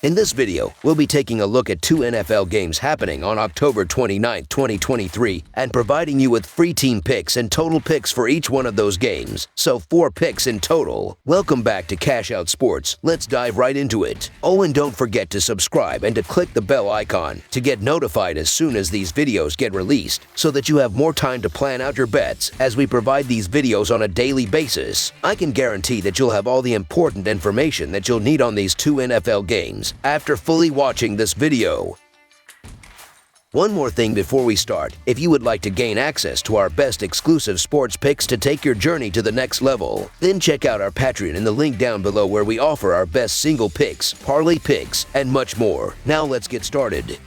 In this video, we'll be taking a look at two NFL games happening on October 29, 2023, and providing you with free team picks and total picks for each one of those games, so 4 picks in total. Welcome back to Cash Out Sports. Let's dive right into it. Oh, and don't forget to subscribe and to click the bell icon to get notified as soon as these videos get released, so that you have more time to plan out your bets as we provide these videos on a daily basis. I can guarantee that you'll have all the important information that you'll need on these two NFL games after fully watching this video. One more thing before we start. If you would like to gain access to our best exclusive sports picks to take your journey to the next level, then check out our Patreon in the link down below, where we offer our best single picks, parlay picks, and much more. Now let's get started.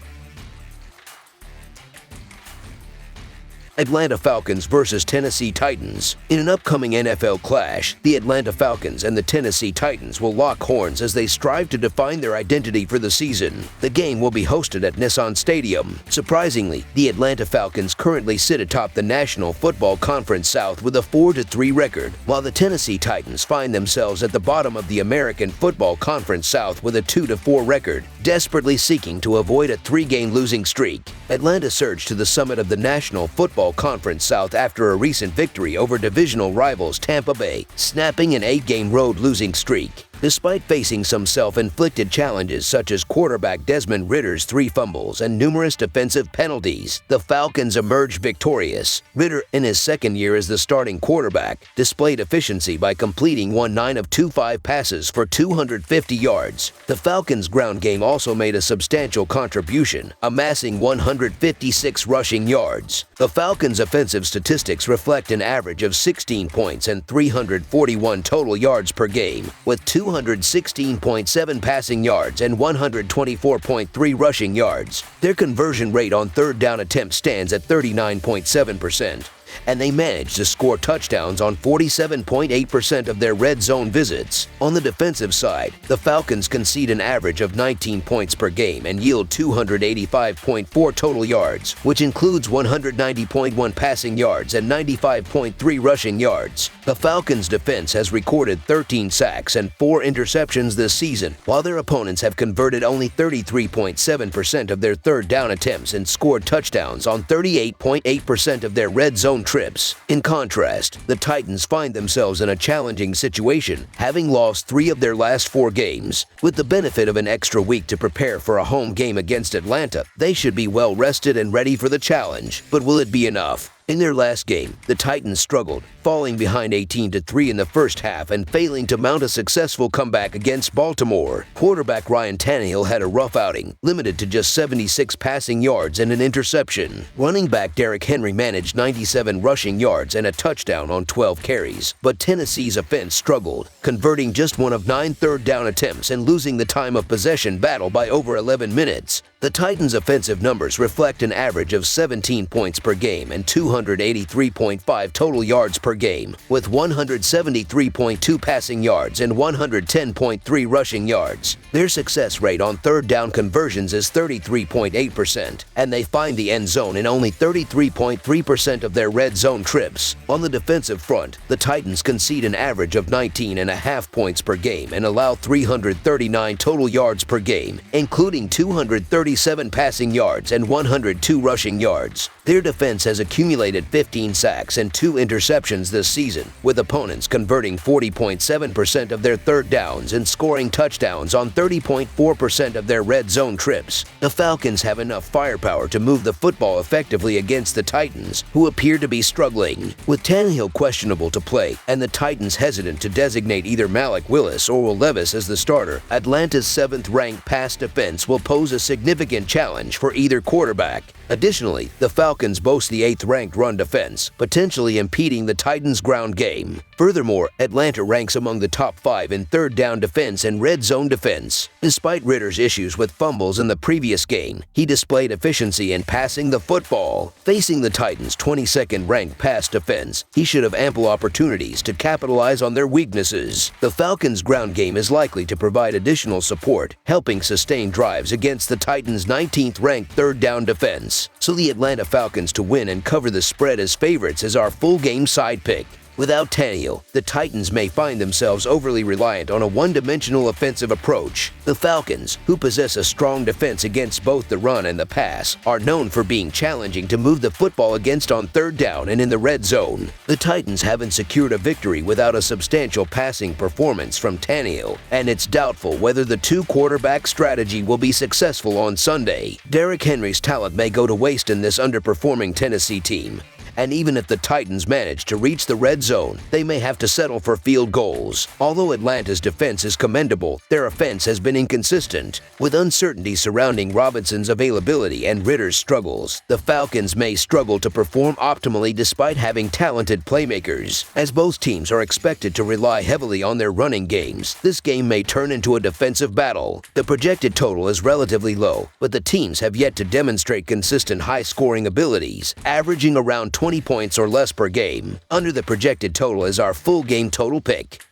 Atlanta Falcons versus Tennessee Titans. In an upcoming NFL clash, the Atlanta Falcons and the Tennessee Titans will lock horns as they strive to define their identity for the season. The game will be hosted at Nissan Stadium. Surprisingly, the Atlanta Falcons currently sit atop the National Football Conference South with a 4-3 record, while the Tennessee Titans find themselves at the bottom of the American Football Conference South with a 2-4 record, desperately seeking to avoid a 3-game losing streak. Atlanta surged to the summit of the National Football Conference South after a recent victory over divisional rivals Tampa Bay, snapping an 8-game road losing streak. Despite facing some self-inflicted challenges such as quarterback Desmond Ridder's 3 fumbles and numerous defensive penalties, the Falcons emerged victorious. Ridder, in his second year as the starting quarterback, displayed efficiency by completing 9 of 25 passes for 250 yards. The Falcons' ground game also made a substantial contribution, amassing 156 rushing yards. The Falcons' offensive statistics reflect an average of 16 points and 341 total yards per game, with 216.7 passing yards and 124.3 rushing yards. Their conversion rate on third down attempts stands at 39.7%. and they managed to score touchdowns on 47.8% of their red zone visits. On the defensive side, the Falcons concede an average of 19 points per game and yield 285.4 total yards, which includes 190.1 passing yards and 95.3 rushing yards. The Falcons' defense has recorded 13 sacks and 4 interceptions this season, while their opponents have converted only 33.7% of their third down attempts and scored touchdowns on 38.8% of their red zone trips. In contrast, the Titans find themselves in a challenging situation, having lost 3 of their last 4 games. With the benefit of an extra week to prepare for a home game against Atlanta, they should be well rested and ready for the challenge. But will it be enough? In their last game, the Titans struggled, falling behind 18-3 in the first half and failing to mount a successful comeback against Baltimore. Quarterback Ryan Tannehill had a rough outing, limited to just 76 passing yards and an interception. Running back Derrick Henry managed 97 rushing yards and a touchdown on 12 carries, but Tennessee's offense struggled, converting just 1 of 9 third down attempts and losing the time of possession battle by over 11 minutes. The Titans' offensive numbers reflect an average of 17 points per game and 283.5 total yards per game, with 173.2 passing yards and 110.3 rushing yards. Their success rate on third down conversions is 33.8%, and they find the end zone in only 33.3% of their red zone trips. On the defensive front, the Titans concede an average of 19.5 points per game and allow 339 total yards per game, including 237 passing yards and 102 rushing yards. Their defense has accumulated 15 sacks and 2 interceptions this season, with opponents converting 40.7% of their third downs and scoring touchdowns on 30.4% of their red zone trips. The Falcons have enough firepower to move the football effectively against the Titans, who appear to be struggling. With Tannehill questionable to play and the Titans hesitant to designate either Malik Willis or Will Levis as the starter, Atlanta's 7th-ranked pass defense will pose a significant challenge for either quarterback. Additionally, the Falcons boast the 8th-ranked run defense, potentially impeding the Titans' ground game. Furthermore, Atlanta ranks among the top 5 in third down defense and red zone defense. Despite Ridder's issues with fumbles in the previous game, he displayed efficiency in passing the football. Facing the Titans' 22nd-ranked pass defense, he should have ample opportunities to capitalize on their weaknesses. The Falcons' ground game is likely to provide additional support, helping sustain drives against the Titans' 19th-ranked third down defense. So the Atlanta Falcons to win and cover the spread as favorites is our full game side pick. Without Tannehill, the Titans may find themselves overly reliant on a one-dimensional offensive approach. The Falcons, who possess a strong defense against both the run and the pass, are known for being challenging to move the football against on third down and in the red zone. The Titans haven't secured a victory without a substantial passing performance from Tannehill, and it's doubtful whether the two-quarterback strategy will be successful on Sunday. Derrick Henry's talent may go to waste in this underperforming Tennessee team. And even if the Titans manage to reach the red zone, they may have to settle for field goals. Although Atlanta's defense is commendable, their offense has been inconsistent. With uncertainty surrounding Robinson's availability and Ritter's struggles, the Falcons may struggle to perform optimally despite having talented playmakers. As both teams are expected to rely heavily on their running games, this game may turn into a defensive battle. The projected total is relatively low, but the teams have yet to demonstrate consistent high-scoring abilities, averaging around 20 points or less per game. Under the projected total is our full game total pick.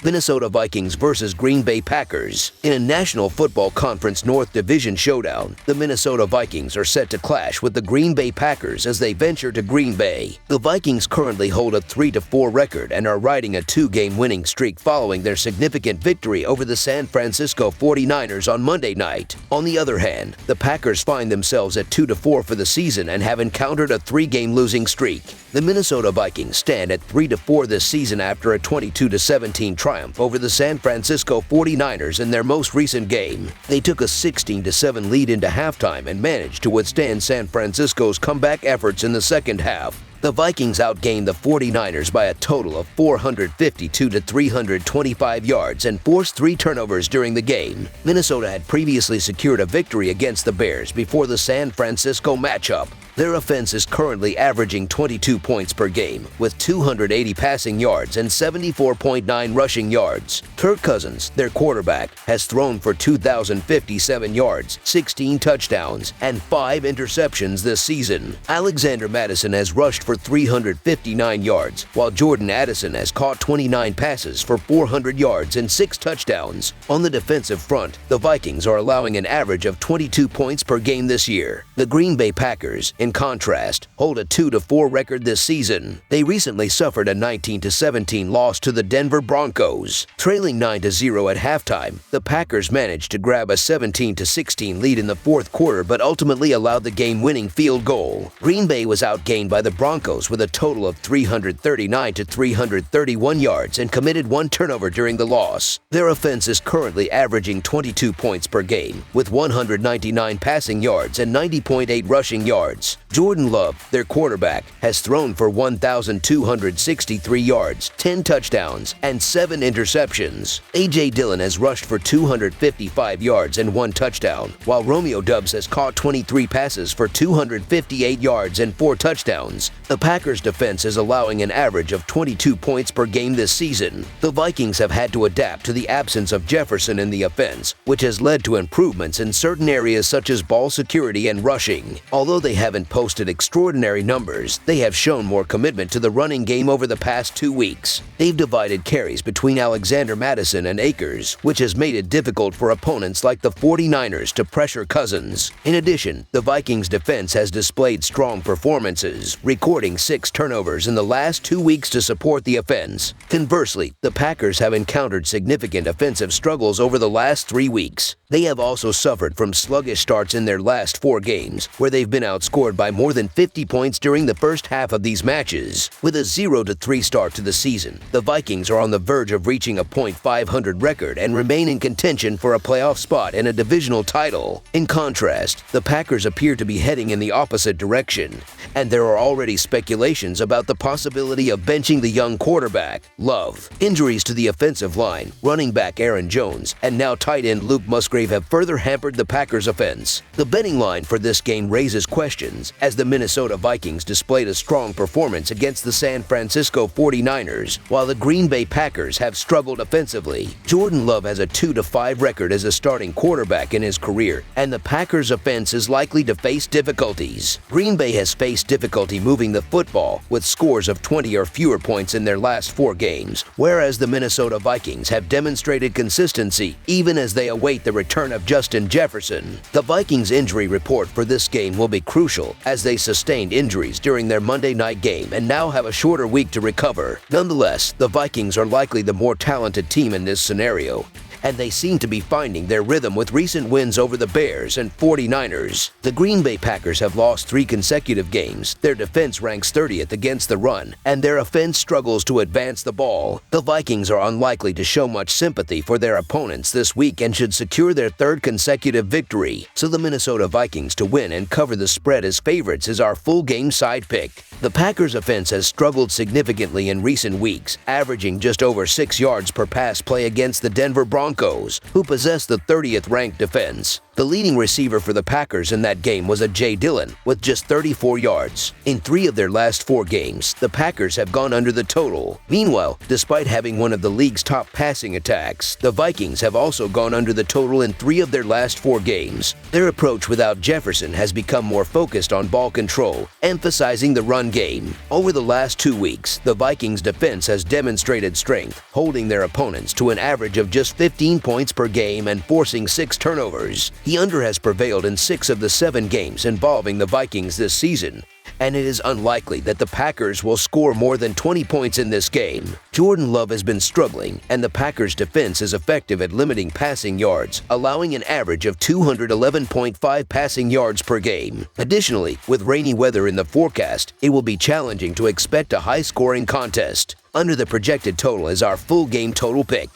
Minnesota Vikings versus Green Bay Packers. In a National Football Conference North Division showdown, the Minnesota Vikings are set to clash with the Green Bay Packers as they venture to Green Bay. The Vikings currently hold a 3-4 record and are riding a 2-game winning streak following their significant victory over the San Francisco 49ers on Monday night. On the other hand, the Packers find themselves at 2-4 for the season and have encountered a 3-game losing streak. The Minnesota Vikings stand at 3-4 this season after a 22-17 triumph over the San Francisco 49ers in their most recent game. They took a 16-7 lead into halftime and managed to withstand San Francisco's comeback efforts in the second half. The Vikings outgained the 49ers by a total of 452 to 325 yards and forced 3 turnovers during the game. Minnesota had previously secured a victory against the Bears before the San Francisco matchup. Their offense is currently averaging 22 points per game, with 280 passing yards and 74.9 rushing yards. Kirk Cousins, their quarterback, has thrown for 2,057 yards, 16 touchdowns, and 5 interceptions this season. Alexander Mattison has rushed for 359 yards, while Jordan Addison has caught 29 passes for 400 yards and 6 touchdowns. On the defensive front, the Vikings are allowing an average of 22 points per game this year. The Green Bay Packers, in contrast, hold a 2-4 record this season. They recently suffered a 19-17 loss to the Denver Broncos. Trailing 9-0 at halftime, the Packers managed to grab a 17-16 lead in the fourth quarter but ultimately allowed the game-winning field goal. Green Bay was outgained by the Broncos with a total of 339 to 331 yards and committed 1 turnover during the loss. Their offense is currently averaging 22 points per game, with 199 passing yards and 90.8 rushing yards. Jordan Love, their quarterback, has thrown for 1,263 yards, 10 touchdowns, and 7 interceptions. A.J. Dillon has rushed for 255 yards and 1 touchdown, while Romeo Doubs has caught 23 passes for 258 yards and 4 touchdowns. The Packers' defense is allowing an average of 22 points per game this season. The Vikings have had to adapt to the absence of Jefferson in the offense, which has led to improvements in certain areas such as ball security and rushing. Although they haven't posted extraordinary numbers, they have shown more commitment to the running game over the past 2 weeks. They've divided carries between Alexander Mattison and Akers, which has made it difficult for opponents like the 49ers to pressure Cousins. In addition, the Vikings' defense has displayed strong performances, recording 6 turnovers in the last 2 weeks to support the offense. Conversely, the Packers have encountered significant offensive struggles over the last 3 weeks. They have also suffered from sluggish starts in their last 4 games, where they've been outscored by more than 50 points during the first half of these matches. With a 0-3 start to the season, the Vikings are on the verge of reaching a .500 record and remain in contention for a playoff spot and a divisional title. In contrast, the Packers appear to be heading in the opposite direction, and there are already speculations about the possibility of benching the young quarterback, Love. Injuries to the offensive line, running back Aaron Jones, and now tight end Luke Musgrave have further hampered the Packers' offense. The betting line for this game raises questions, as the Minnesota Vikings displayed a strong performance against the San Francisco 49ers, while the Green Bay Packers have struggled offensively. Jordan Love has a 2-5 record as a starting quarterback in his career, and the Packers' offense is likely to face difficulties. Green Bay has faced difficulty moving the football, with scores of 20 or fewer points in their last 4 games, whereas the Minnesota Vikings have demonstrated consistency even as they await the return return of Justin Jefferson. The Vikings' injury report for this game will be crucial, as they sustained injuries during their Monday night game and now have a shorter week to recover. Nonetheless, the Vikings are likely the more talented team in this scenario, and they seem to be finding their rhythm with recent wins over the Bears and 49ers. The Green Bay Packers have lost 3 consecutive games, their defense ranks 30th against the run, and their offense struggles to advance the ball. The Vikings are unlikely to show much sympathy for their opponents this week and should secure their 3rd consecutive victory, so the Minnesota Vikings to win and cover the spread as favorites is our full game side pick. The Packers' offense has struggled significantly in recent weeks, averaging just over 6 yards per pass play against the Denver Broncos, who possess the 30th ranked defense. The leading receiver for the Packers in that game was Jay Dillon, with just 34 yards. In 3 of their last 4 games, the Packers have gone under the total. Meanwhile, despite having one of the league's top passing attacks, the Vikings have also gone under the total in 3 of their last 4 games. Their approach without Jefferson has become more focused on ball control, emphasizing the run game. Over the last 2 weeks, the Vikings' defense has demonstrated strength, holding their opponents to an average of just 15 points per game and forcing 6 turnovers. The under has prevailed in 6 of the 7 games involving the Vikings this season, and it is unlikely that the Packers will score more than 20 points in this game. Jordan Love has been struggling, and the Packers' defense is effective at limiting passing yards, allowing an average of 211.5 passing yards per game. Additionally, with rainy weather in the forecast, it will be challenging to expect a high-scoring contest. Under the projected total is our full game total pick.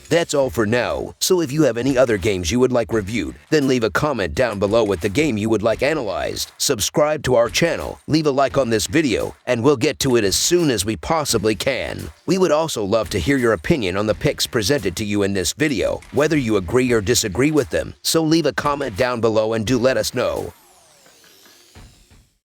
That's all for now, so if you have any other games you would like reviewed, then leave a comment down below with the game you would like analyzed. Subscribe to our channel, leave a like on this video, and we'll get to it as soon as we possibly can. We would also love to hear your opinion on the picks presented to you in this video, whether you agree or disagree with them, so leave a comment down below and do let us know.